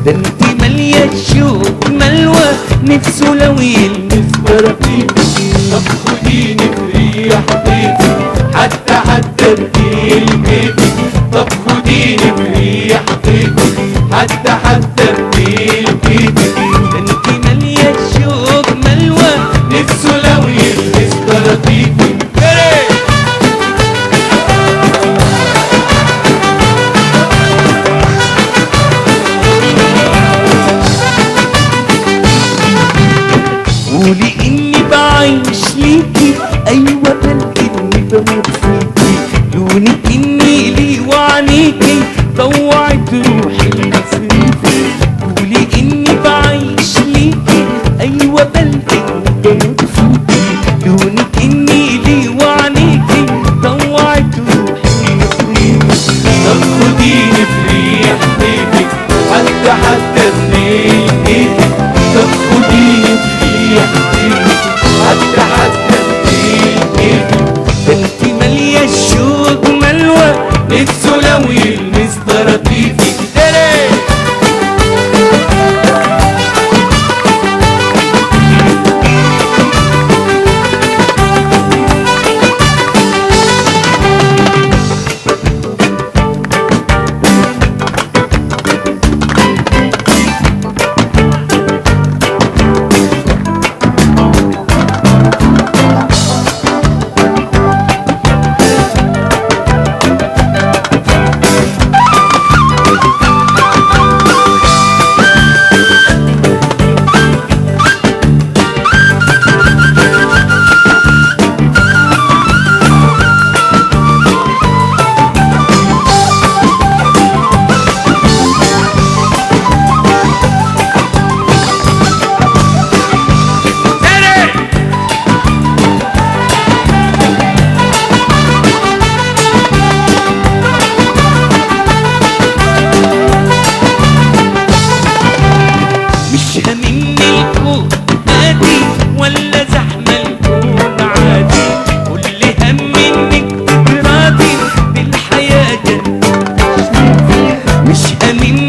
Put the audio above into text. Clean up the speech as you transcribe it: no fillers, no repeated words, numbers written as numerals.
ده انت مالية الشوق ملوى نفسه لو يلمس طرفيكي. طب خديني في ريح بيتك حتى ارتيل بيتك. طب خديني في ريح بيتك حتى ارتيل بيتك. ده انت مالية الشوق ملوى نفسه لو يلمس طرفيكي. قولي اني بعيش ليكي، ايوه بلقي اني بموت فيكي. لونك اني لي وعنيكي طوعت روحي لمصريكي. قولي اني بعيش ليكي، ايوه بلقي اني بموت فيكي. لونك اني لي وعنيكي طوعت روحي لمصريكي. طب خديني في ريح بيتك حتى ارتيل بيتك. طب خديني في ريح بيتك حتى ارتيل بيتك. ده انت مالية الشوق ملوى نفسه لو يلمس طراطيفك. مش هاممني الكون عادي ولا زحمة الكون عادي. كل هم انك تراضي بالحياة جنة. مش هاممني